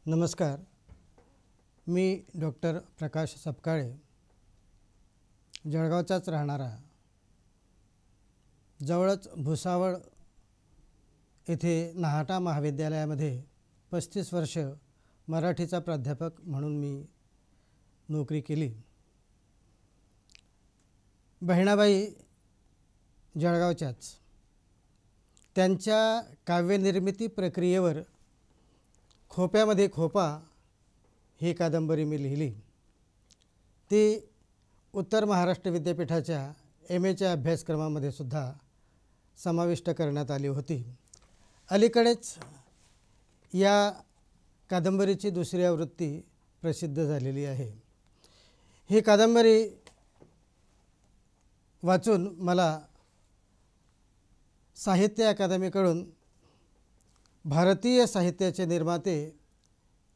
नमस्कार. मी डॉक्टर प्रकाश सपकाळे, जळगावचाच राहणारा, जवळच भुसावळ येथे नाहाटा महाविद्यालयामध्ये 35 वर्ष मराठीचा प्राध्यापक म्हणून मी नोकरी केली. बहिणाबाई जळगावच्याच, त्यांच्या काव्यनिर्मिती प्रक्रियेवर खोप्यामध्ये खोपा ही कादंबरी मी लिहिली. ती उत्तर महाराष्ट्र विद्यापीठाच्या MAच्या अभ्यासक्रमामध्ये सुद्धा समाविष्ट करण्यात आली होती. अलीकडेच या कादंबरीची दुसरी आवृत्ती प्रसिद्ध झालेली आहे. ही कादंबरी वाचून मला साहित्य अकादमीकडून भारतीय साहित्याचे निर्माते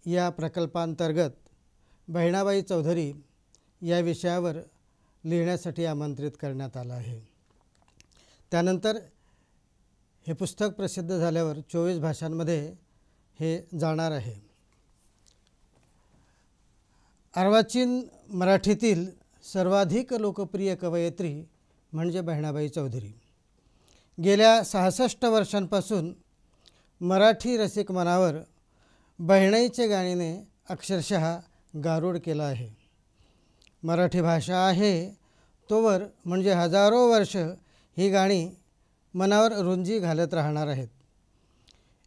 या प्रकल्पांतर्गत बहिणाबाई चौधरी या विषयावर लिहिण्यासाठी आमंत्रित करण्यात आलं आहे. त्यानंतर हे पुस्तक प्रसिद्ध झाल्यावर 24 भाषांमध्ये हे जाणार आहे. अर्वाचीन मराठीतील सर्वाधिक लोकप्रिय कवयित्री म्हणजे बहिणाबाई चौधरी. गेल्या 66 वर्षांपासून मराठी रसिक मनावर बहिणाईचे गाणीने अक्षरशः गारुड केला आहे. मराठी भाषा आहे तोवर म्हणजे हजारो वर्ष ही गाणी मनावर रुंजी घालत राहणार आहेत.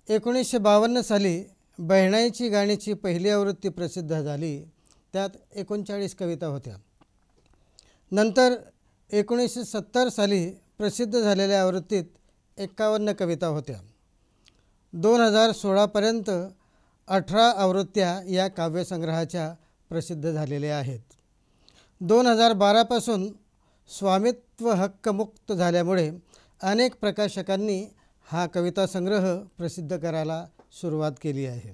1952 साली बहिणाईची गाणीची पहिली आवृत्ती प्रसिद्ध झाली. त्यात 39 कविता होत्या. नंतर 1970 साली प्रसिद्ध झालेल्या आवृत्तीत 51 कविता होत्या. 2016पर्यंत 18 आवृत्त्या या काव्यसंग्रहाच्या प्रसिद्ध झालेल्या आहेत. 2012 पासून स्वामित्व हक्कमुक्त झाल्यामुळे अनेक प्रकाशकांनी हा कविता संग्रह प्रसिद्ध करायला सुरुवात केली आहे.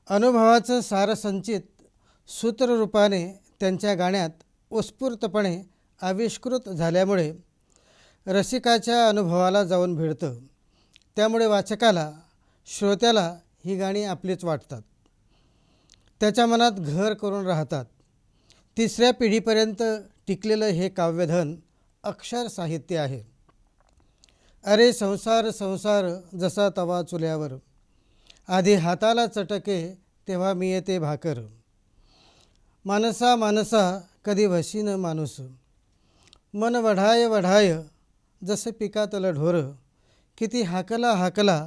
अनुभवाचं सारसंचित सूत्ररूपाने त्यांच्या गाण्यात उत्स्फूर्तपणे आविष्कृत झाल्यामुळे रसिकाच्या अनुभवाला जाऊन भिडतं. त्यामुळे वाचकाला, श्रोत्याला ही गाणी आपलीच वाटतात. त्याच्या मनात घर करून राहतात. तिसऱ्या पिढीपर्यंत टिकलेलं हे काव्यधन अक्षर साहित्य आहे. अरे संसार संसार जसा तवा चुल्यावर, आधी हाताला चटके तेव्हा मी येते भाकर. मानसा मानसा कधी वशीन माणूस, मन वढाय वढाय जसे पिकातलं ढोर. किती हाकला हाकला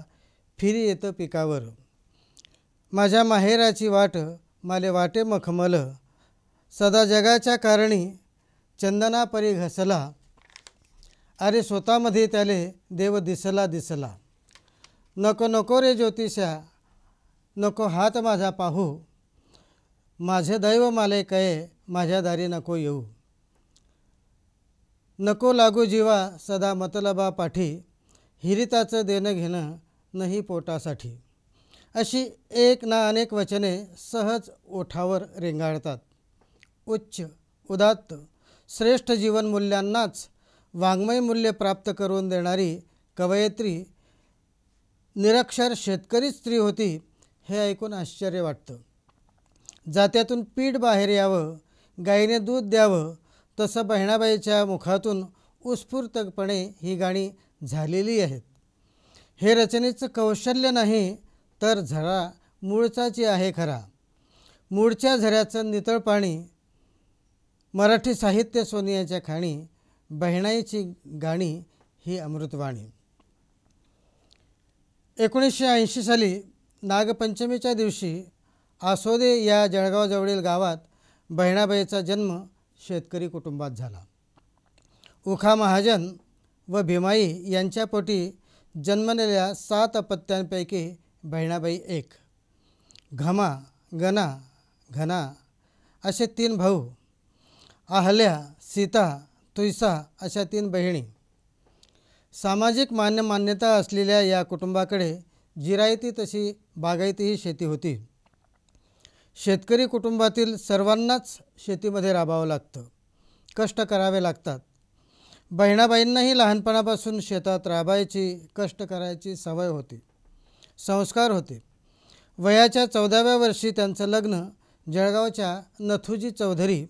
फिरी येतं पिकावर. माझ्या माहेराची वाट माले वाटे मखमल, सदा जगाच्या कारणी चंदना परी घसला. अरे स्वतःमध्ये त्याले देव दिसला दिसला. नको नको रे ज्योतिषा, नको हात माझा पाहू. माझे दैव माले कये, माझ्या दारी नको येऊ. नको लागू जीवा सदा मतलबा पाठी, हिरिताचं देणं घेणं नाही पोटासाठी. अशी एक ना अनेक वचने सहज ओठावर रेंगाळतात. उच्च उदात्त श्रेष्ठ जीवनमूल्यांनाच वाङ्मय मूल्य प्राप्त करून देणारी कवयित्री निरक्षर शेतकरी स्त्री होती हे ऐकून आश्चर्य वाटतं. जात्यातून पीठ बाहेर यावं, गाईने दूध द्यावं, तसं बहिणाबाईच्या मुखातून उत्स्फूर्तपणे ही गाणी झालेली आहेत. हे रचनेचं कौशल्य नाही तर झरा मूळचाची आहे खरा. मूळच्या झऱ्याचं नितळ पाणी, मराठी साहित्य सोनियाच्या खाणी, बहिणाईची गाणी ही अमृतवाणी. 1980 साली नागपंचमीच्या दिवशी आसोदे या जळगावजवळील गावात बहिणाबाईचा जन्म शेतकरी कुटुंबात झाला. उखा महाजन व भीमाई यांच्या पोटी जन्मलेल्या 7 अपत्यांपैकी बहिणाबाई एक. घमा, गना, घना असे 3 भाऊ. अहल्या, सीता, तुयसा अशा 3 बहिणी. सामाजिक मान्यता असलेल्या या कुटुंबाकडे जिरायती तशी बागायतीही शेती होती. शेतकरी कुटुंबातील सर्वांनाच शेतीमध्ये राबावं लागतं, कष्ट करावे लागतात. बहिणाबाईंनाही लहानपणापासून शेतात राबायची, कष्ट करायची सवय होती, संस्कार होते. वयाच्या 14व्या वर्षी त्यांचं लग्न जळगावच्या नथुजी चौधरी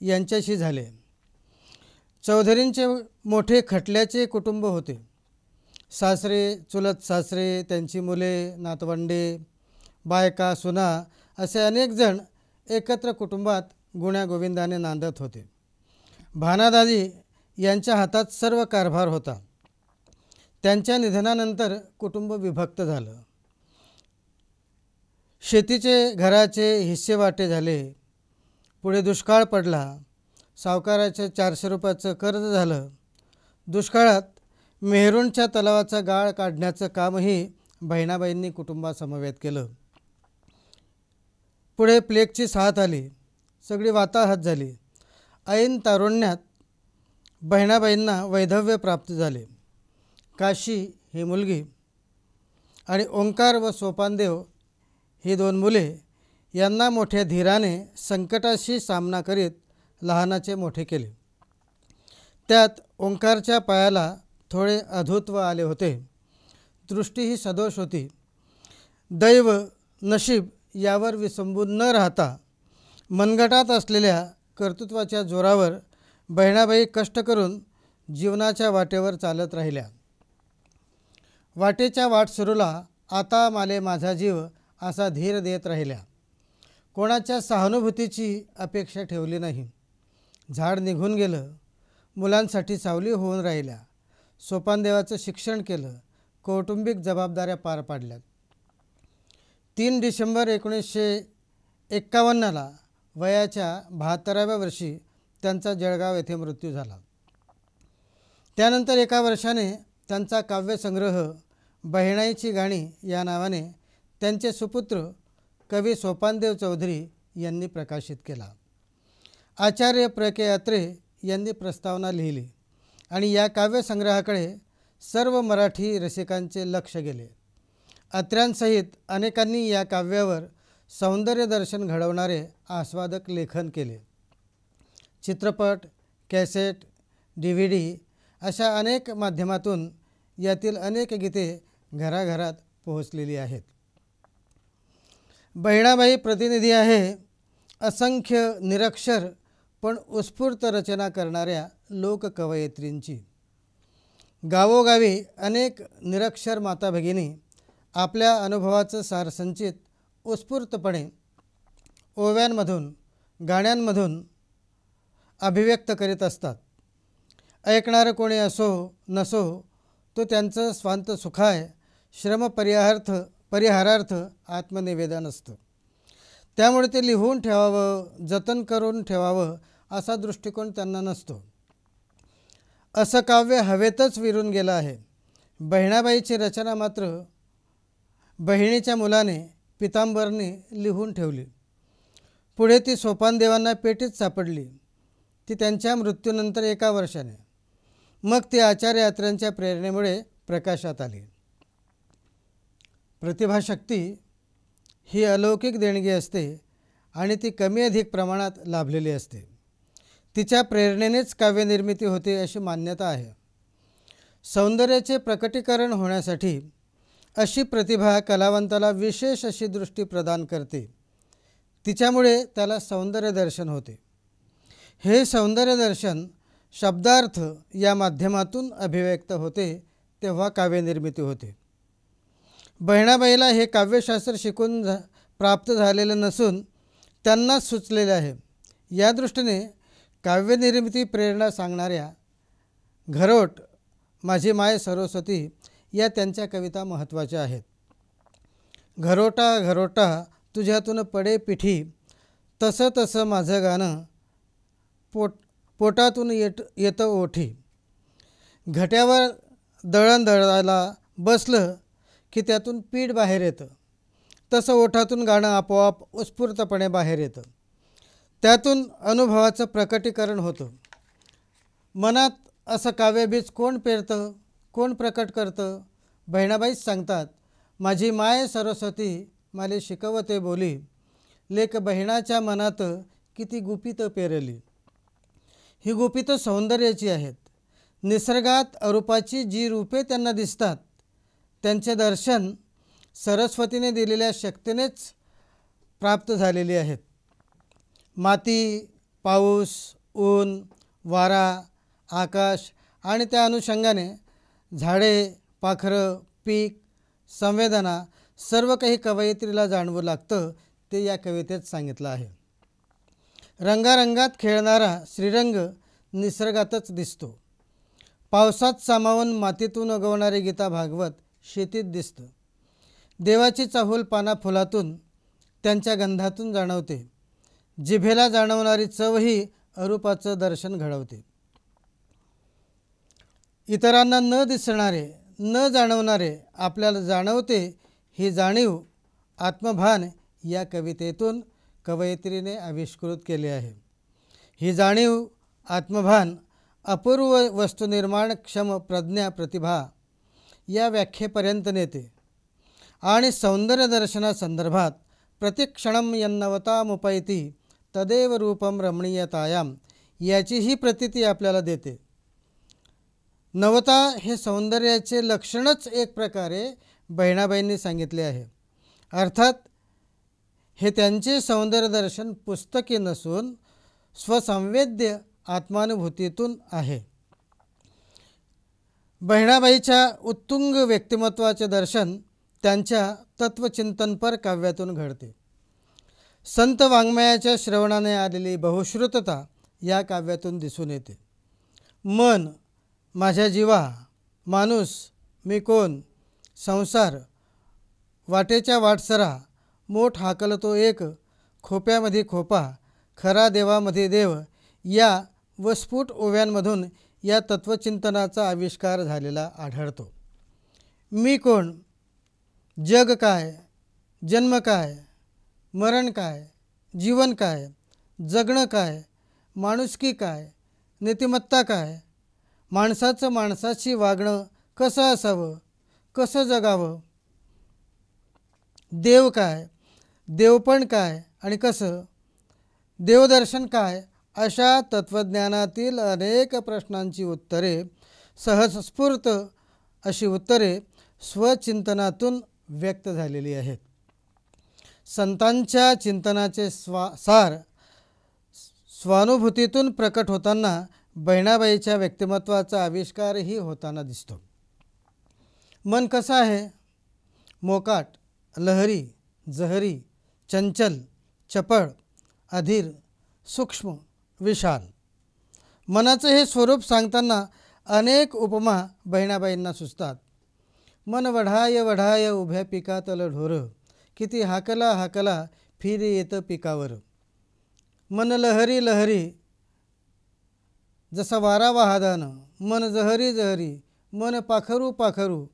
यांच्याशी झाले. चौधरींचे मोठे खटल्याचे कुटुंब होते. सासरे, चुलत सासरे, त्यांची मुले, नातवंडे, बायका, सुना असे अनेक जण एकत्र कुटुंबात गुण्यागोविंदाने नांदत होते. भानादादी यांच्या हातात सर्व कारभार होता. त्यांच्या निधनानंतर कुटुंब विभक्त झालं. शेतीचे, घराचे हिस्सेवाटे झाले. पुढे दुष्काळ पडला. सावकाराचे 400 रुपयाचं कर्ज झालं. दुष्काळात मेहरूणच्या तलावाचा गाळ काढण्याचं कामही बहिणाबाईंनी कुटुंबासमवेत केलं. पुढे प्लेगची साथ आली. सगळी वाताहत झाली. ऐन तारुण्यात बहिणाबाईंना वैधव्य प्राप्त झाले. काशी ही मुलगी आणि ओंकार व सोपानदेव ही 2 मुले यांना मोठ्या धीराने संकटाशी सामना करीत लहानाचे मोठे केले. त्यात ओंकारच्या पायाला थोडे अधुत्व आले होते. दृष्टीही सदोष होती. दैव, नशीब यावर विसंबून न राहता मनगटात असलेल्या कर्तृत्वाच्या जोरावर बहिणाबाई कष्ट करून जीवनाच्या वाटेवर चालत राहिल्या. वाटेच्या वाटसरूला आता माले माझा जीव असा धीर देत राहिल्या. कोणाच्या सहानुभूतीची अपेक्षा ठेवली नाही. झाड निघून गेलं. मुलांसाठी सावली होऊन राहिल्या. सोपानदेवाचं शिक्षण केलं. कौटुंबिक जबाबदाऱ्या पार पाडल्यात. 3 डिसेंबर 1951ला वयाच्या 72व्या वर्षी त्यांचा जळगाव येथे मृत्यू झाला. त्यानंतर एका वर्षाने त्यांचा काव्यसंग्रह बहिणाईची गाणी या नावाने त्यांचे सुपुत्र कवी सोपानदेव चौधरी यांनी प्रकाशित केला. आचार्य प्र के अत्रे यांनी प्रस्तावना लिहिली आणि या काव्यसंग्रहाकडे सर्व मराठी रसिकांचे लक्ष गेले. अत्र्यांसहित अनेकांनी या काव्यावर सौंदर्य दर्शन घडवणारे आस्वादक लेखन केले. चित्रपट, कॅसेट, DVD अशा अनेक माध्यमातून यातील अनेक गीते घराघरात पोहोचलेली आहेत. बहिणाबाई प्रतिनिधी आहे असंख्य निरक्षर पण उत्स्फूर्त रचना करणाऱ्या लोककवयित्रींची. गावोगावी अनेक निरक्षर माता भगिनी आपल्या अनुभवाचं सारसंचित उत्स्फूर्तपणे ओव्यांमधून, गाण्यांमधून अभिव्यक्त करीत असतात. ऐकणारं कोणी असो नसो तो त्यांचं स्वांत सुखाय श्रमपरिहारार्थ आत्मनिवेदन असतं. त्यामुळे ते लिहून ठेवावं, जतन करून ठेवावं असा दृष्टिकोन त्यांना नसतो. असं काव्य हवेतच विरून गेलं आहे. बहिणाबाईची रचना मात्र बहिणीच्या मुलाने पितांबरने लिहून ठेवली. पुढे ती सोपानदेवांना पेटीत सापडली. ती त्यांच्या मृत्यूनंतर 1 वर्षाने. मग ती आचार्य अत्र्यांच्या प्रेरणेमुळे प्रकाशात आली. प्रतिभाशक्ती ही अलौकिक देणगी असते आणि ती कमी अधिक प्रमाणात लाभलेली असते. तिच्या प्रेरणेनेच काव्यनिर्मिती होते अशी मान्यता आहे. सौंदर्याचे प्रकटीकरण होण्यासाठी अशी प्रतिभा कलावंताला विशेष अशी दृष्टी प्रदान करते. तिच्यामुळे त्याला सौंदर्य दर्शन होते. हे सौंदर्य दर्शन शब्दार्थ या माध्यमातून अभिव्यक्त होते तेव्हा काव्यनिर्मिती होते. बहिणाबाईला हे काव्यशास्त्र शिकून प्राप्त झालेलं नसून त्यांनाच सुचलेले आहे. या दृष्टीने काव्यनिर्मिती प्रेरणा सांगणाऱ्या घरोट, माझी माय सरस्वती या त्यांच्या कविता महत्त्वाच्या आहेत. घरोटा घरोटा तुझ्यातून पडे पिठी, तसं तसं माझं गाणं पोटातून येतं ओठी. घट्यावर दळण दळायला बसलं की त्यातून पीठ बाहेर येतं, तसं ओठातून गाणं आपोआप उत्स्फूर्तपणे बाहेर येतं. त्यातून अनुभवाचं प्रकटीकरण होतं. मनात असं काव्यबीज कोण पेरतं, कोण प्रकट करतं? बहिणाबाईच सांगतात, माझी माय सरस्वती माले शिकवते बोली, लेक बहिणाच्या मनात किती गुपितं पेरली. ही गुपितं सौंदर्याची आहेत. निसर्गात अरूपाची जी रूपे त्यांना दिसतात त्यांचे दर्शन सरस्वतीने दिलेल्या शक्तीनेच प्राप्त झालेली आहेत. माती, पाऊस, ऊन, वारा, आकाश आणि त्या अनुषंगाने झाडे, पाखरं, पीक, संवेदना सर्व काही कवयित्रीला जाणवू लागतं ते या कवितेत सांगितलं आहे. रंगारंगात खेळणारा श्रीरंग निसर्गातच दिसतो. पावसात सामावून मातीतून उगवणारे गीता भागवत शेतीत दिसतं. देवाची चाहूल पाना फुलातून त्यांच्या गंधातून जाणवते. जिभेला जाणवणारी चवही अरूपाचं दर्शन घडवते. इतरांना न दिसणारे, न जाणवणारे आपल्याला जाणवते ही जाणीव, आत्मभान या कवितेतून कवयित्रीने आविष्कृत केले आहे. ही जाणीव, आत्मभान अपूर्व वस्तुनिर्माण क्षम प्रज्ञा प्रतिभा या व्याख्येपर्यंत नेते आणि सौंदर्य दर्शनासंदर्भात प्रतिक्षणम यन्नवतामुपैति तदेव रूपम रमणीयतायाम याचीही प्रतीती आपल्याला देते. नवता हे सौंदर्याचे लक्षणच एक प्रकारे बहिणाबाईंनी सांगितले आहे. अर्थात हे त्यांचे सौंदर्यदर्शन पुस्तकी नसून स्वसंवेद्य आत्मानुभूतीतून आहे. बहिणाबाईच्या उत्तुंग व्यक्तिमत्वाचे दर्शन त्यांच्या तत्वचिंतनपर काव्यातून घडते. संत वाङ्मयाच्या श्रवणाने आलेली बहुश्रुतता या काव्यातून दिसून येते. मन, माझ्या जीवा, माणूस, मी कोण, संसार, वाटेच्या वाटसरा, मोठ हाकलतो एक, खोप्यामध्ये खोपा, खरा देवामध्ये देव या वस्फुट ओव्यांमधून या तत्वचिंतनाचा आविष्कार झालेला आढळतो. मी कोण, जग काय, जन्म काय, मरण काय, जीवन काय, जगणं काय, माणुसकी काय, नीतिमत्ता काय, माणसाचं माणसाशी वागणं कसं असावं, कसं जगावं, देव काय, देवपण काय आणि कसं, देवदर्शन काय, अशा तत्त्वज्ञानातील अनेक प्रश्नांची उत्तरे, सहजस्फूर्त अशी उत्तरे स्वचिंतनातून व्यक्त झालेली आहेत. संतांच्या चिंतनाचे सार स्वानुभूतीतून प्रकट होताना बहिणाबाईच्या व्यक्तिमत्वाचा आविष्कारही होताना दिसतो. मन कसं आहे? मोकाट, लहरी, जहरी, चंचल, चपळ, अधीर, सूक्ष्म, विशाल. मनाचं हे स्वरूप सांगताना अनेक उपमा बहिणाबाईंना सुचतात. मन वढाय वढाय उभ्या पिकातलं ढोर, किती हाकला हाकला फिरी येतं पिकावर. मन लहरी लहरी जसा वारा वाहादानं, मन जहरी जहरी, मन पाखरू पाखरू,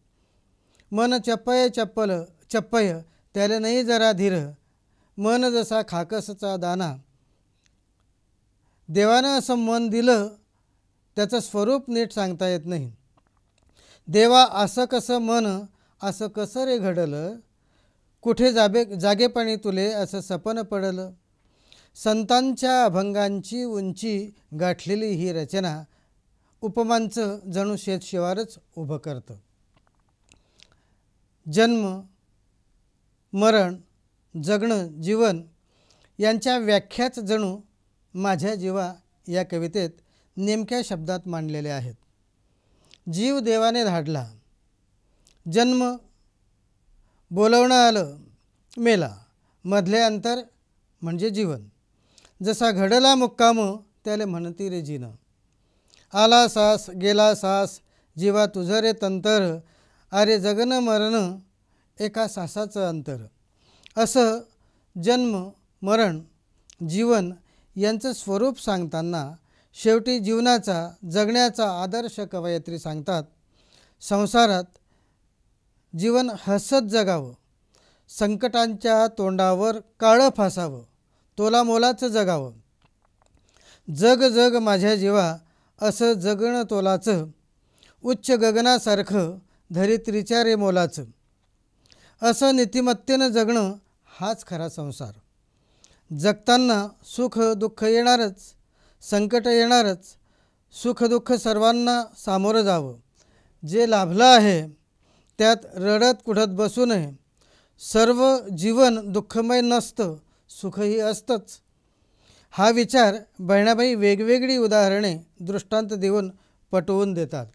मन चप्पय चप्पल चप्पय त्याला नाही जरा धीर, मन जसा खाकसचा दाना. देवानं असं मन दिलं, त्याचं स्वरूप नीट सांगता येत नाही. देवा असं कसं मन, असं कसं रे घडलं, कुठे जागेपणी तुले असं सपन पडलं. संतांच्या अभंगांची उंची गाठलेली ही रचना उपमांचं जणू शेतशिवारच उभं करतं. जन्म, मरण, जगणं, जीवन यांच्या व्याख्याच जणू माझ्या जीवा या कवितेत नेमक्या शब्दात मांडलेल्या आहेत. जीव देवाने धाडला, जन्म, बोलवणं आलं, मेला, मधले अंतर म्हणजे जीवन. जसा घडला मुक्काम त्याला म्हणती रे जीनं. आला सास गेला सास जीवा तुझं रे तंतर, अरे जगणं मरण एका सासाचं अंतर. असं जन्म, मरण, जीवन यांचं स्वरूप सांगताना शेवटी जीवनाचा, जगण्याचा आदर्श कवयित्री सांगतात. संसारात जीवन हसत जगावं, संकटांच्या तोंडावर काळं फासावं, तोलामोलाचं जगावं. जग जग माझ्या जीवा असं जगणं तोलाचं, उच्च गगनासारखं धरित्रीच्या रे मोलाचं. असं नीतिमत्तेनं जगणं हाच खरा संसार. जगताना सुख दुःख येणारच, संकट येणारच. सुख दुःख सर्वांना सामोरं जावं. जे लाभलं आहे त्यात रडत कुढत बसू नये. सर्व जीवन दुःखमय नसतं, सुखही असतंच. हा विचार बहिणाबाई वेगवेगळी उदाहरणे दृष्टांत देऊन पटवून देतात.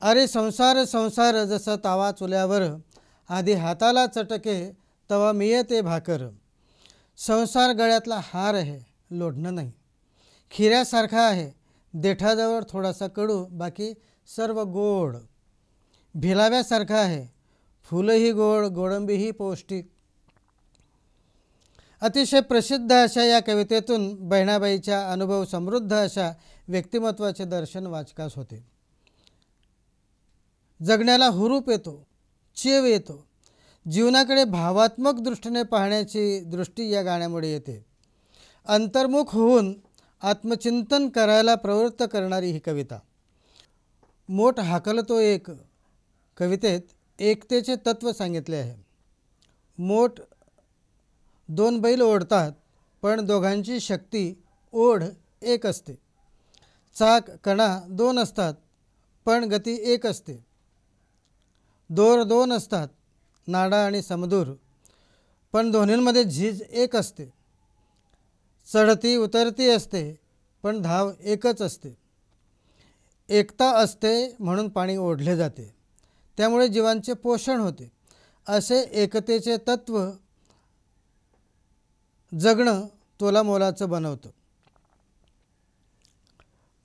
अरे संसार संसार जसा तावा चुल्यावर, आधी हाताला चटके तवा मियते भाकर. संसार गळ्यातला हार आहे, लोढणं नाही. खिऱ्यासारखा आहे, देठाजवळ थोडासा कडू, बाकी सर्व गोड. भिलाव्यासारखा आहे, फुलंही गोड, गोडंबीही पौष्टिक. अतिशय प्रसिद्ध अशा या कवितेतून बहिणाबाईच्या अनुभव समृद्ध अशा व्यक्तिमत्वाचे दर्शन वाचकास होते. जगण्याला हुरूप येतो, चेव येतो. जीवनाकडे भावात्मक दृष्टीने पाहण्याची दृष्टी या गाण्यामुळे येते. अंतर्मुख होऊन आत्मचिंतन करायला प्रवृत्त करणारी ही कविता. मोठ हाकलतो एक कवितेत एकतेचे तत्व सांगितले आहे. मोठ दोन बैल ओढतात, पण दोघांची शक्ती ओढ एक असते. चाक कणा दोन असतात, पण गती एक असते. दोर दोन असतात, नाडा आणि समदूर, पण दोन्हींमध्ये झीज एक असते. चढती उतरती असते, पण धाव एकच असते. एकता असते म्हणून पाणी ओढले जाते, त्यामुळे जीवांचे पोषण होते. असे एकतेचे तत्व जगणं तोलामोलाचं बनवतं.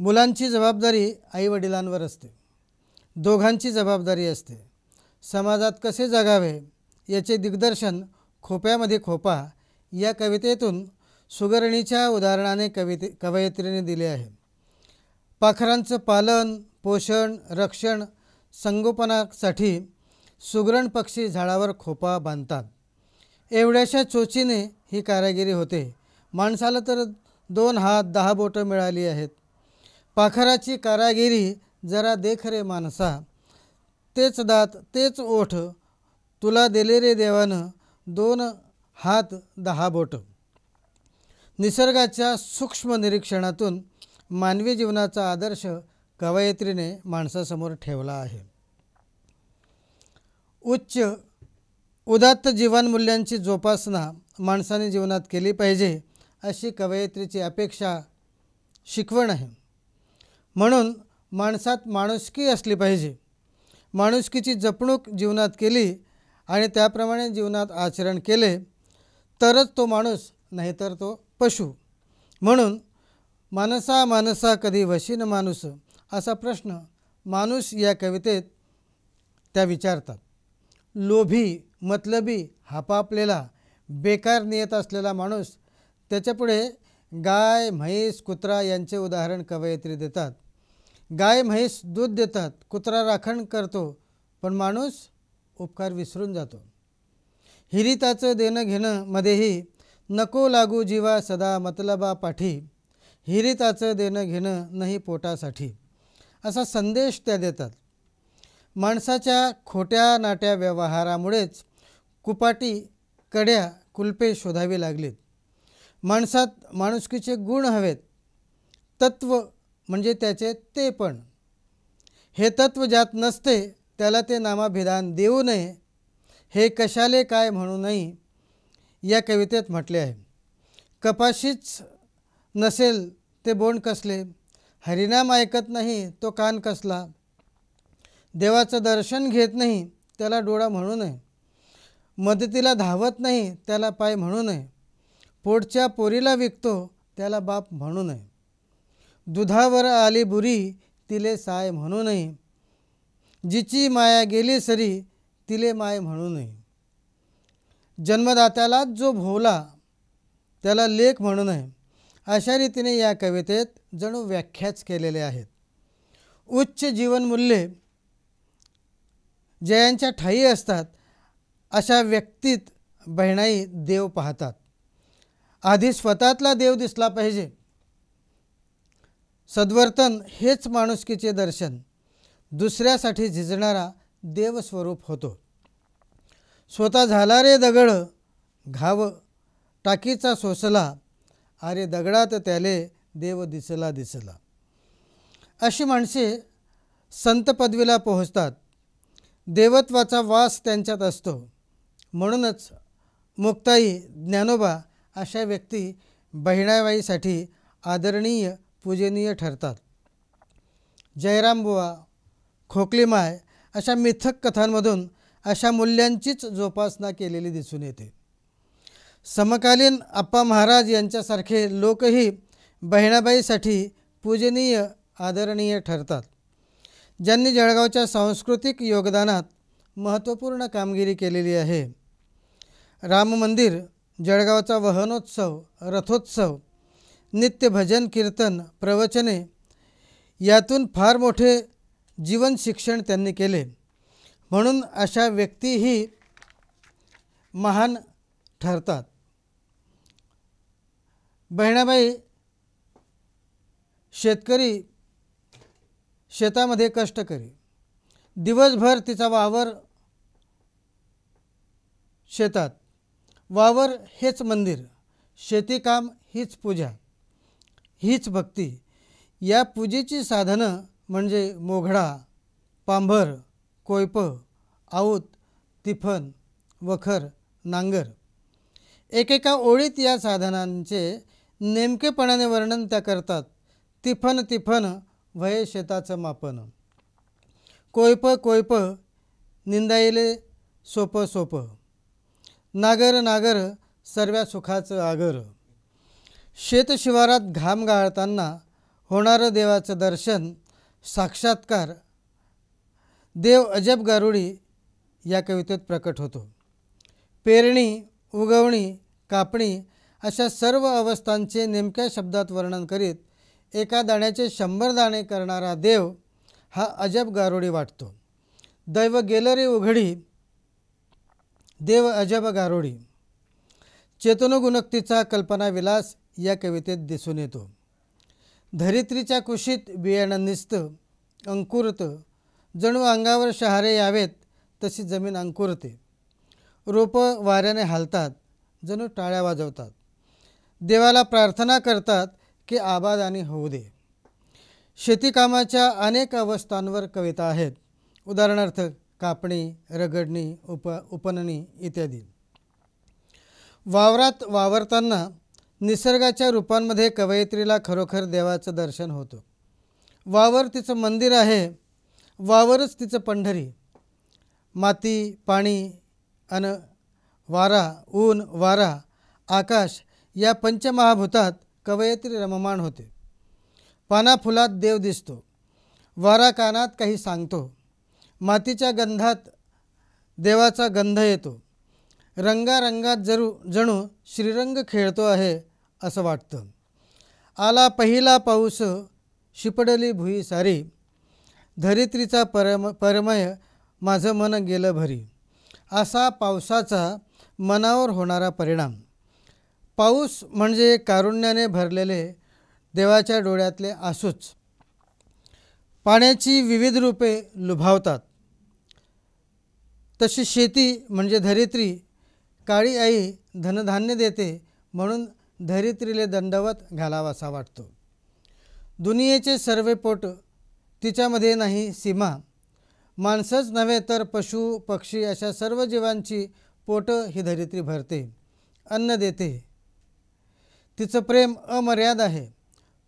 मुलांची जबाबदारी आईवडिलांवर असते, दोघांची जबाबदारी असते. समाजात कसे जगावे याचे दिग्दर्शन खोप्यामध्ये खोपा या कवितेतून सुगरणीच्या उदाहरणाने कवयित्रीने दिले आहे. पाखरांचं पालन, पोषण, रक्षण, संगोपनासाठी सुगरण पक्षी झाडावर खोपा बांधतात. एवढ्याशा चोचीने ही कारागिरी होते. माणसाला तर 2 हात 10 बोटं मिळाली आहेत. पाखराची कारागिरी जरा देख रे माणसा, तेच दात तेच ओठ तुला दिले रे देवानं, 2 हात 10 बोटं. निसर्गाच्या सूक्ष्म निरीक्षणातून मानवी जीवनाचा आदर्श कवयित्रीने माणसासमोर ठेवला आहे. उच्च उदात्त जीवनमूल्यांची जोपासना माणसाने जीवनात केली पाहिजे अशी कवयित्रीची अपेक्षा, शिकवण आहे. म्हणून माणसात माणुसकी असली पाहिजे. माणुसकीची जपणूक जीवनात केली आणि त्याप्रमाणे जीवनात आचरण केले तरच तो माणूस, नाहीतर तो पशु. म्हणून मानसा मानसा कधी वशीन माणूस असा प्रश्न माणूस या कवितेत त्या विचारतात. लोभी, मतलबी, हापापलेला, बेकार नियत असलेला माणूस, त्याच्यापुढे गाय, म्हैस, कुत्रा यांचे उदाहरण कवयित्री देतात. गाय म्हैस दूध देतात, कुत्रा राखण करतो, पण माणूस उपकार विसरून जातो. हिरिताचं देणं घेणं मध्येही नको लागू जीवा सदा मतलबा पाठी, हिरिताचं देणं घेणं नाही पोटासाठी असा संदेश त्या देतात. माणसाच्या खोट्या नाट्या व्यवहारामुळेच कुपाटी कड्या कुलपे शोधावी लागलीत. माणसात माणुसकीचे गुण हवेत. तत्व म्हणजे त्याचे ते पण. हे तत्व ज्यात नसते त्याला ते नामाभिधान देऊ नये. हे कशाले काय म्हणू नये या कवितेत म्हटले आहे. कपाशीच नसेल ते बोंड कसले, हरिनाम ऐकत नाही तो कान कसला, देवाचं दर्शन घेत नाही त्याला डोळा म्हणू नये, मदतीला धावत नाही त्याला पाय म्हणू नये, पोटच्या पोरीला विकतो त्याला बाप म्हणू नये, दुधावर आली बुरी तिले साय म्हणू नये, जिची माया गेली सरी तिले माय म्हणू नये, जन्मदात्याला जो भोवला त्याला लेख म्हणू नये. अशा रीतीने या कवितेत जणू व्याख्याच केलेल्या आहेत. उच्च जीवनमूल्ये जयांच्या ठायी असतात अशा व्यक्तीत बहिणाई देव पाहतात. आधी स्वतःतला देव दिसला पाहिजे. सद्वर्तन हेच माणुसकीचे दर्शन. दुसऱ्यासाठी झिजणारा देवस्वरूप होतो. स्वतः झाला रे दगड घाव टाकीचा सोसला, अरे दगडात त्याले देव दिसला दिसला. अशी माणसे संत पदवीला पोहोचतात. देवत्वाचा वास त्यांच्यात असतो. म्हणूनच मुक्ताई, ज्ञानोबा अशा व्यक्ती बहिणाबाईसाठी आदरणीय, पूजनीय ठरतात. जयरामबुवा, खोकलीमाय अशा मिथक कथांमधून अशा मूल्यांचीच जोपासना केलेली दिसून येते. समकालीन आप्पा महाराज यांच्यासारखे लोकही बहिणाबाईसाठी पूजनीय, आदरणीय ठरतात. ज्यांनी जळगावच्या सांस्कृतिक योगदानात महत्त्वपूर्ण कामगिरी केलेली आहे. राम मंदिर, जळगावचा वहनोत्सव, रथोत्सव, नित्य भजन कीर्तन, प्रवचने यातून फार मोठे जीवन शिक्षण त्यांनी केले. म्हणून अशा व्यक्तीही महान ठरतात. बहिणाबाई शेतकरी, शेतामध्ये कष्ट करी. दिवसभर तिचा वावर शेतात, वावर हेच मंदिर, शेतीकाम हीच पूजा, हीच भक्ती. या पूजेची साधनं म्हणजे मोघडा, पांभर, कोयप, आऊत, तिफन, वखर, नांगर. एकेका ओळीत या साधनांचे नेमकेपणाने वर्णन त्या करतात. तिफन तिफन वये शेताचं मापन, कोयप कोयप निंदायले सोपं सोपं, नागर नागर सर्व्या सुखाचं आगर. शेतशिवारात घाम गाळताना होणारं देवाचं दर्शन, साक्षात्कार देव अजब गारुडी या कवितेत प्रकट होतो. पेरणी, उगवणी, कापणी अशा सर्व अवस्थांचे नेमक्या शब्दात वर्णन करीत एका दाण्याचे 100 दाणे करणारा देव हा अजब गारुडी वाटतो. दैव गेलं रे उघडी, देव अजब गारुडी. चेतनगुणक्तीचा कल्पनाविलास या कवितेत दिसून येतो. धरित्रीच्या कुशीत बियाणं निसतं, अंकुरतं, जणू अंगावर शहारे यावेत तशी जमीन अंकुरते. रोपं वाऱ्याने हालतात, जणू टाळ्या वाजवतात. देवाला प्रार्थना करतात की आबादानी होऊ दे. शेतीकामाच्या अनेक अवस्थांवर कविता आहेत. उदाहरणार्थ कापणी, रगडणी, उपननी इत्यादी. वावरात वावरताना निसर्गाच्या रूपांमध्ये कवयित्रीला खरोखर देवाचं दर्शन होतं. वावर तिचं मंदिर आहे, वावरच तिचं पंढरी. माती, पाणी अन वारा, ऊन, वारा, आकाश या पंचमहाभूतात कवयित्री रममाण होते. पानाफुलात देव दिसतो, वारा कानात काही सांगतो, मातीच्या गंधात देवाचा गंध येतो. रंगारंगात जणू श्रीरंग खेळतो आहे असं वाटतं. आला पहिला पाऊस, शिपडली भुई सारी, धरित्रीचा परमय माझं मन गेलं भरी. असा पावसाचा मनावर होणारा परिणाम. पाऊस म्हणजे कारुण्याने भरलेले देवाच्या डोळ्यातले आसूच. पाण्याची विविध रूपे लुभावतात. तशी शेती म्हणजे धरित्री, काळी आई धनधान्य देते म्हणून धरित्रीले दंडवत घालावासा वाटतो. दुनियेचे सर्व पोट तिच्यामध्ये नाही सीमा. माणसंच नव्हे तर पशु पक्षी अशा सर्व जीवांची पोटं ही धरित्री भरते, अन्न देते. तिचं प्रेम अमर्याद आहे.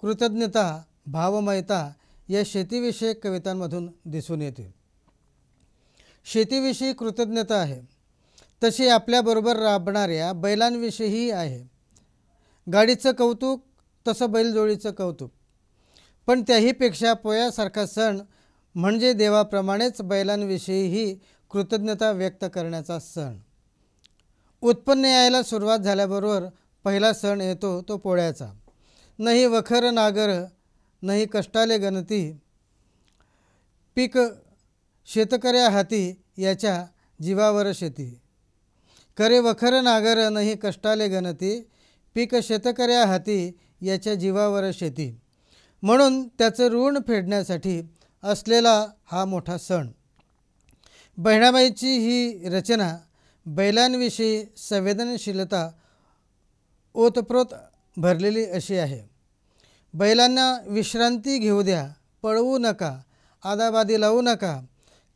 कृतज्ञता, भावमयता या शेतीविषयक कवितांमधून दिसून येते. शेतीविषयी कृतज्ञता आहे, तशी आपल्याबरोबर राबणाऱ्या बैलांविषयीही आहे. गाडीचं कौतुक तसं बैलजोडीचं कौतुक. पण त्याहीपेक्षा पोयासारखा सण म्हणजे देवाप्रमाणेच बैलांविषयीही कृतज्ञता व्यक्त करण्याचा सण. उत्पन्न यायला सुरुवात झाल्याबरोबर पहिला सण येतो तो पोळ्याचा. नाही वखर नागर, नाही कष्टाले गणती, पीक शेतकऱ्या हाती याच्या जीवावर शेती. करे वखर नागर, नाही कष्टाले गणती, पीक शेतकऱ्या हाती याच्या जीवावर शेती. म्हणून त्याचं ऋण फेडण्यासाठी असलेला हा मोठा सण. बहिणाबाईची ही रचना बैलांविषयी संवेदनशीलता ओतप्रोत भरलेली अशी आहे. बैलांना विश्रांती घेऊ द्या, पळवू नका, आदाबादी लावू नका,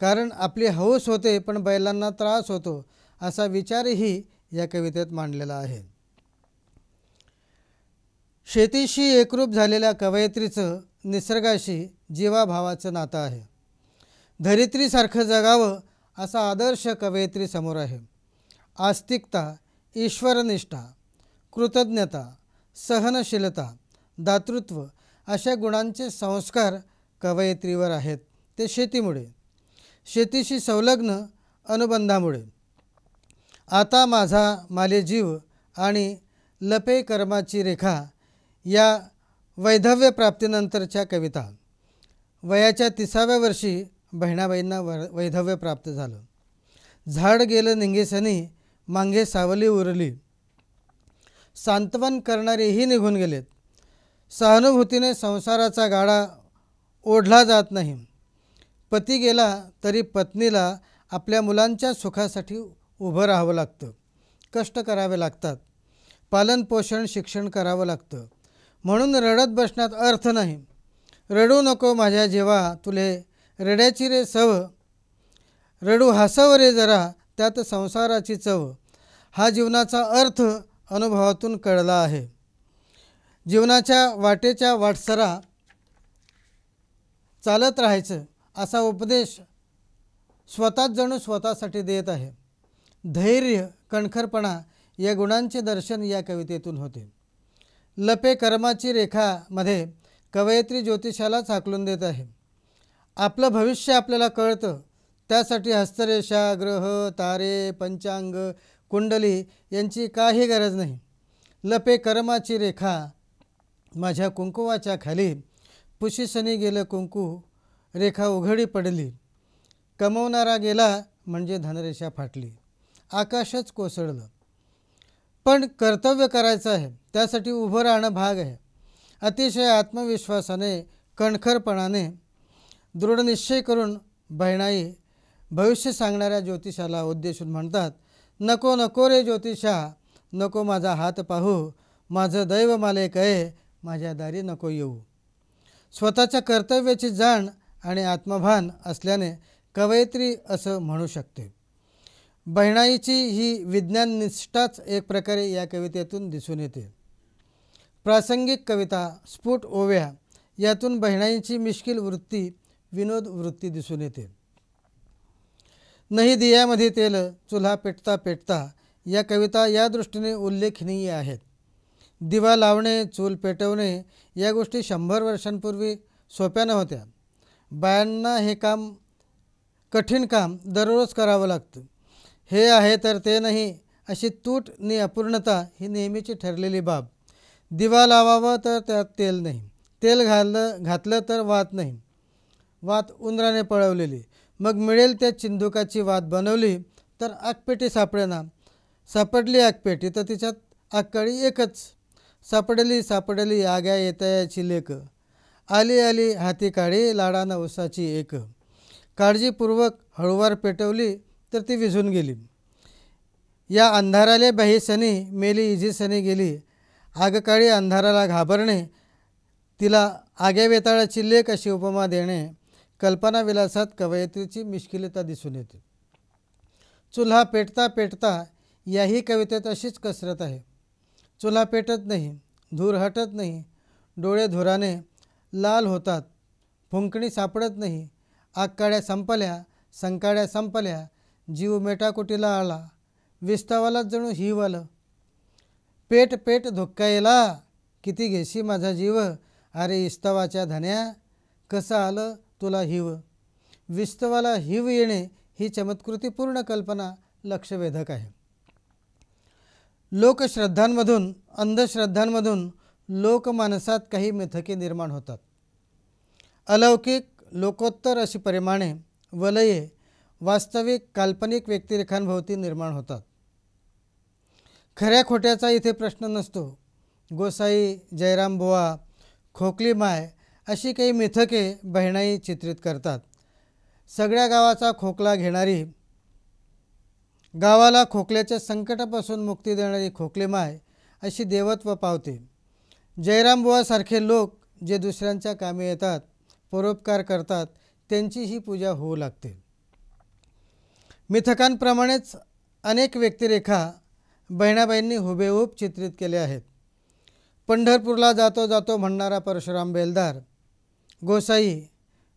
कारण आपली हौस होते पण बैलांना त्रास होतो असा विचारही या कवितेत मांडलेला आहे. शेतीशी एकरूप झालेल्या कवयित्रीचं निसर्गाशी जीवाभावाचं नातं आहे. धरित्रीसारखं जगावं असा आदर्श कवयित्री समोर आहे. आस्तिकता, ईश्वरनिष्ठा, कृतज्ञता, सहनशीलता, दातृत्व अशा गुणांचे संस्कार कवयित्रीवर आहेत. ते शेतीमुळे, शेतीशी संलग्न अनुबंधामुळे. आता माझा माले जीव आणि लपे कर्माची रेखा या वैधव्य प्राप्तीनंतरच्या कविता. वयाच्या 30व्या वर्षी बहिणाबाईंना वैधव्य प्राप्त झालं. झाड गेलं निंगेसनी मांगे सावली उरली. सांत्वन करणारेही निघून गेलेत. सहानुभूतीने संसाराचा गाडा ओढला जात नाही. पती गेला तरी पत्नीला आपल्या मुलांच्या सुखासाठी उभं राहावं लागतं. कष्ट करावे लागतात. पालनपोषण शिक्षण करावं लागतं. म्हणून रडत बसण्यात अर्थ नाही. रडू नको माझ्या जीवा तुले रड्याची रे सव. रडू हसव रे जरा त्यात संसाराची चव. हा जीवनाचा अर्थ अनुभवातून कळला आहे. जीवनाच्या वाटेच्या वाटसरा चालत राहायचं असा उपदेश स्वतःच जणू स्वतःसाठी देत आहे. धैर्य, कणखरपणा या गुणांचे दर्शन या कवितेतून होते. लपे कर्माची रेखामध्ये कवयित्री ज्योतिषालाच हाकलून देत आहे. आपलं भविष्य आपल्याला कळतं. त्यासाठी हस्तरेषा, ग्रह, तारे, पंचांग, कुंडली यांची काही गरज नाही. लपे कर्माची रेखा माझ्या कुंकुवाच्या खाली. पुशीसनी गेलं कुंकू रेखा उघडी पडली. कमवणारा गेला म्हणजे धनरेषा फाटली. आकाशच कोसळलं. पण कर्तव्य करायचं आहे. त्यासाठी उभं राहणं भाग आहे. अतिशय आत्मविश्वासाने, कणखरपणाने दृढनिश्चय करून बहिणाई भविष्य सांगणाऱ्या ज्योतिषाला उद्देशून म्हणतात, नको नको रे ज्योतिषा, नको माझा हात पाहू. माझं दैव माले कळे, माझ्या दारी नको येऊ. स्वतःच्या कर्तव्याची जाण आणि आत्मभान असल्याने कवयित्री असं म्हणू शकते. बहिणाईची ही विज्ञाननिष्ठाच एक प्रकारे या कवितेतून दिसून येते. प्रासंगिक कविता, स्फुट ओव्या यातून बहिणाईची मिश्किल वृत्ती, विनोद वृत्ती दिसून येते. नाही दियामध्ये तेल चुल्हा पेटता पेटता या कविता या दृष्टीने उल्लेखनीय आहेत. दिवा लावणे, चूल पेटवणे या गोष्टी 100 वर्षांपूर्वी सोप्या नव्हत्या. बायांना हे काम, कठीण काम दररोज करावं लागतं. हे आहे तर ते नाही अशी तूट नि अपूर्णता ही नेहमीची ठरलेली बाब. दिवा लावावं तर त्यात तेल नाही. तेल घातलं तर वात नाही. वात उंदराने पळवलेली. मग मिळेल त्या चिंधुकाची वात बनवली तर आगपेटी सापडेना. सापडली आगपेटी तर तिच्यात आगकाळी एकच. सापडली आग्या येतयाची लेक. आली आली हाती काळी लाडानं उसाची एक. काळजीपूर्वक हळूवार पेटवली तर ती विझून गेली. या अंधाराले बाहीसनी मेली इझीसनी गेली. आगकाळी अंधाराला घाबरणे, तिला आग्या वेताळाची लेक अशी उपमा देणे कल्पनाविलासात कवयित्रीची मिश्किलता दिसून येते. चुल्हा पेटता पेटता याही कवितेत अशीच कसरत आहे. चुल्हा पेटत नाही, धूर हटत नाही, डोळे धुराने लाल होतात, फुंकणी सापडत नाही, आगकाळ्या संपल्या, संकाळ्या संपल्या, जीव मेटाकुटीला आला, विस्तावाला जणू हिव आलं. पेट पेट धुक्कायला, किती घेशी माझा जीव, अरे इस्तवाच्या धन्या, कसं आलं तुला हिव. विस्तवाला हिव येणे ही चमत्कृतीपूर्ण कल्पना लक्षवेधक आहे. लोकश्रद्धांमधून, अंधश्रद्धांमधून लोकमानसात काही मिथके निर्माण होतात. अलौकिक, लोकोत्तर अशी परिमाणे, वलये वास्तविक काल्पनिक व्यक्तिरेखांभोवती निर्माण होतात. खऱ्या खोट्याचा इथे प्रश्न नसतो. गोसाई, जयरामबुवा, खोकली माय अशी काही मिथके बहिणाई चित्रित करतात. सगळ्या गावाचा खोकला घेणारी, गावाला खोकल्याच्या संकटापासून मुक्ती देणारी खोकली माय अशी देवत्व पावते. जयरामबुवासारखे लोक जे दुसऱ्यांच्या कामी येतात, परोपकार करतात, त्यांची ही पूजा होऊ लागते. मिथकांप्रमाणेच अनेक व्यक्तिरेखा बहिणाबाईंनी हुबेहूब चित्रित केल्या आहेत. पंढरपूरला जातो जातो म्हणणारा परशुराम बेलदार, गोसाई,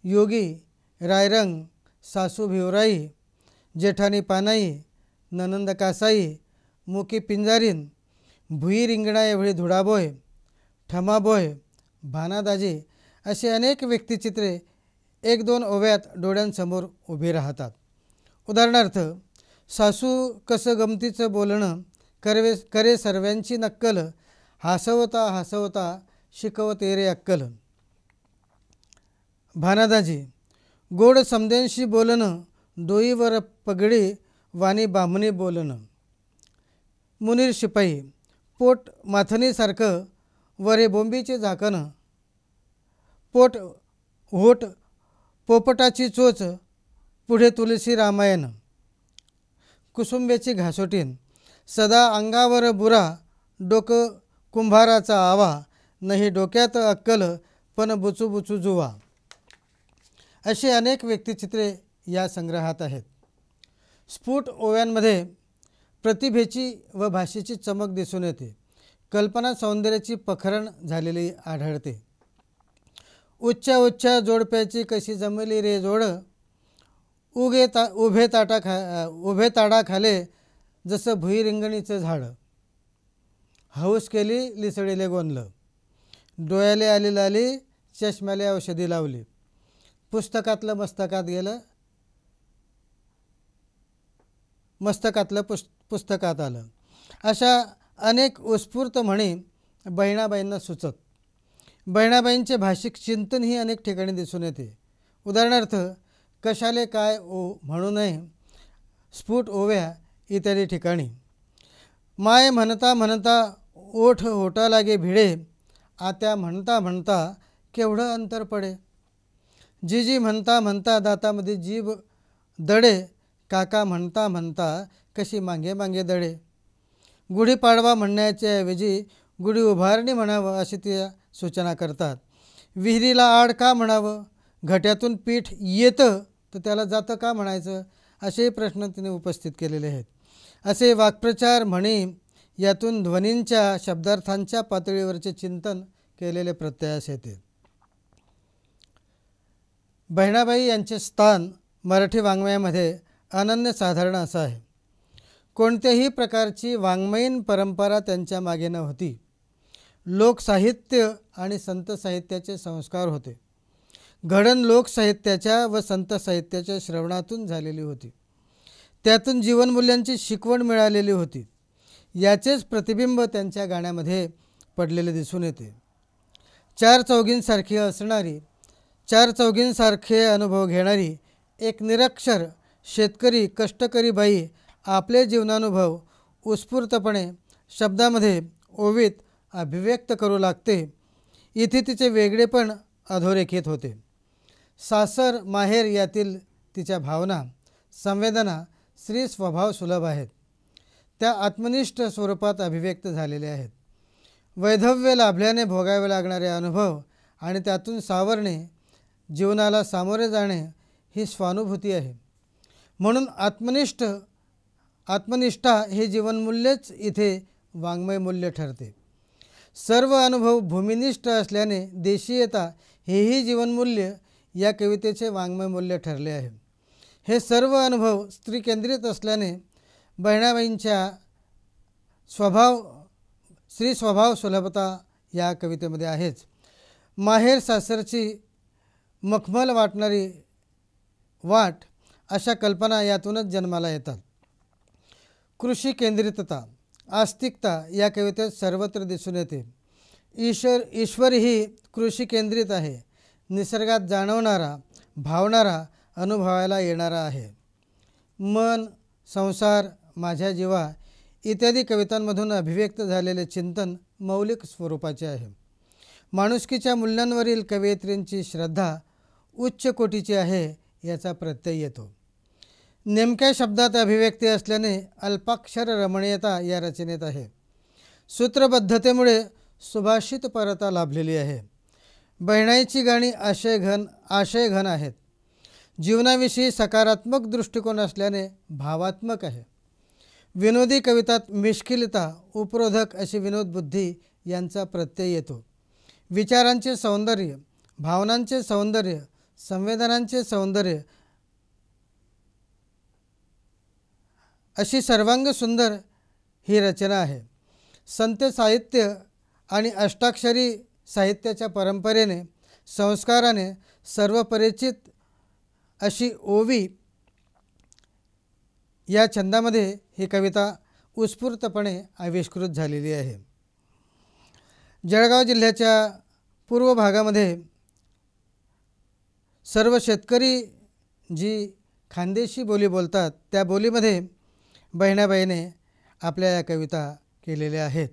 योगी, रायरंग, सासू भिवराई, जेठानी पानाई, ननंद कासाई, मुकी पिंजारीन, भुई रिंगणा एवढी धुडाबोय, ठमाबोय, भानादाजी अशी अनेक व्यक्तिचित्रे एक दोन ओव्यात डोळ्यांसमोर उभी राहतात. उदाहरणार्थ, सासू कसं गमतीचं बोलणं करे सर्वांची नक्कल, हसवता हसवता शिकवते रे अक्कल. भानादाजी, गोड समद्यांशी बोलणं, डोईवर पगडी वाणी बामणी बोलणं. मुनीर शिपाई, पोट माथणीसारखं वरे बोंबीचे झाकणं, पोट होट पोपटाची चोच, पुढे तुलसी रामायण. कुसुंबेची घासोटीन, सदा अंगावर बुरा, डोकं कुंभाराचा आवा, नाही डोक्यात अक्कल, पण बुचू बुचू जुवा. अशी अनेक व्यक्तिचित्रे या संग्रहात आहेत. स्फुट ओव्यांमध्ये प्रतिभेची व भाषेची चमक दिसून येते. कल्पना सौंदर्याची पखरण झालेली आढळते. उच्च जोडप्याची कशी जमली रे जोड, उभे ताडाखाले जसं भुई रिंगणीचं झाड. हौस केली लिसळीले गोंदलं, डोळ्याले आली लाली, चष्म्याले औषधी लावली. पुस्तकातलं मस्तकात गेलं, मस्तकातलं पुस्तकात आलं. अशा अनेक उत्स्फूर्त म्हणी बहिणाबाईंना सुचत. बहिणाबाईंचे भाषिक चिंतनही अनेक ठिकाणी दिसून येते. उदाहरणार्थ, कशाले काय ओ म्हणू नये, स्फुट ओव्या इत्यादी ठिकाणी. माय म्हणता म्हणता ओठ होटा लागे भिडे, आत्या म्हणता म्हणता केवढं अंतर पडे. जीजी म्हणता म्हणता दातामध्ये जीभ दडे, काका म्हणता म्हणता कशी मागे मागे दडे. गुढीपाडवा म्हणण्याच्या ऐवजी गुढी उभारणी म्हणावं अशी त्या सूचना करतात. विहिरीला आड का म्हणावं, घट्यातून पीठ येतं तर त्याला जातं का म्हणायचं, असे प्रश्न तिने उपस्थित केलेले आहेत. असे वाक्प्रचार म्हणी यातून ध्वनींच्या शब्दार्थांच्या पातळीवरचे चिंतन केलेले प्रत्ययास येते. बहिणाबाई यांचे स्थान मराठी वाङ्मयामध्ये अनन्यसाधारण असं आहे. कोणत्याही प्रकारची वाङ्मयीन परंपरा त्यांच्या मागे नव्हती. लोकसाहित्य आणि संत साहित्याचे संस्कार होते. घडण लोकसाहित्याच्या व संत साहित्याच्या श्रवणातून झालेली होती. त्यातून जीवनमूल्यांची शिकवण मिळालेली होती. याचेच प्रतिबिंब त्यांच्या गाण्यामध्ये पडलेले दिसून येते. चार चौघींसारखी असणारी, चार चौघींसारखे अनुभव घेणारी एक निरक्षर शेतकरी कष्टकरी बाई आपले जीवनानुभव उत्स्फूर्तपणे शब्दामध्ये ओवीत अभिव्यक्त करू लागते. इथे तिचे वेगळेपण अधोरेखित होते. सासर माहेर यातील तिच्या भावना संवेदना स्त्री स्वभाव सुलभ आहेत. त्या आत्मनिष्ठ स्वरूपात अभिव्यक्त झालेल्या आहेत. वैधव्य लाभल्याने भोगावे लागणारे अनुभव आणि त्यातून सावरणे, जीवनाला सामोरे जाणे ही स्वानुभूती आहे. म्हणून आत्मनिष्ठा हे जीवनमूल्यच इथे वाङ्मय मूल्य ठरते. सर्व अनुभव भूमिनिष्ठ असल्याने देशीयता हेही जीवनमूल्य या कवितेचे वाङ्मय मूल्य ठरले आहे. हे सर्व अनुभव स्त्री केंद्रित असल्याने बहिणाबाईंच्या स्त्री स्वभाव सुलभता या कवितेमध्ये आहेच. माहेर सासरची मखमल वाटणारी वाट अशा कल्पना यातूनच जन्माला येतात. कृषी केंद्रितता, आस्तिकता या कवितेत सर्वत्र दिसून येते. ईश्वर ही कृषी केंद्रित आहे. निसर्गात जाणवणारा, भावणारा, अनुभवायला येणारा आहे. मन, संसार, माझ्या जीवा इत्यादी कवितांमधून अभिव्यक्त झालेले चिंतन मौलिक स्वरूपाचे आहे. माणुसकीच्या मूल्यांवरील कवयित्रींची श्रद्धा उच्च कोटीची आहे याचा प्रत्यय येतो. नेमक्या शब्दात अभिव्यक्ती असल्याने अल्पाक्षर रमणीयता या रचनेत आहे. सूत्रबद्धतेमुळे सुभाषित परता लाभलेली आहे. बहिणाईची गाणी आशयघन आहेत. जीवनाविषयी सकारात्मक दृष्टिकोन असल्याने भावात्मक आहे. विनोदी कवितात मिश्किलता, उपरोधक अशी विनोदबुद्धी यांचा प्रत्यय येतो. विचारांचे सौंदर्य, भावनांचे सौंदर्य, संवेदनांचे सौंदर्य अशी सर्वांग सुंदर ही रचना आहे. संत साहित्य आणि अष्टाक्षरी साहित्याच्या परंपरेने, संस्काराने सर्वपरिचित अशी ओवी या छंदामध्ये ही कविता उत्स्फूर्तपणे आविष्कृत झालेली आहे. जळगाव जिल्ह्याच्या पूर्व भागामध्ये सर्व शेतकरी जी खानदेशी बोली बोलतात त्या बोलीमध्ये बहिणाबाईने आपल्या या कविता केलेल्या आहेत.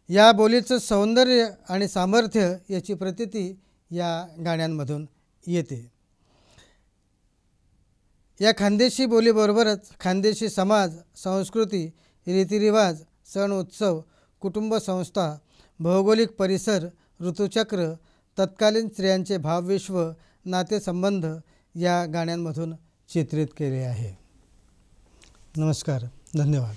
या बोलीचं सौंदर्य आणि सामर्थ्य याची प्रतीती या गाण्यांमधून येते. या खानदेशी बोलीबरोबरच खानदेशी समाज, संस्कृती, रीतिरिवाज, सण उत्सव, कुटुंब संस्था, भौगोलिक परिसर, ऋतुचक्र, तत्कालीन स्त्रियांचे भावविश्व, नातेसंबंध या गाण्यांमधून चित्रित केले आहे. नमस्कार, धन्यवाद.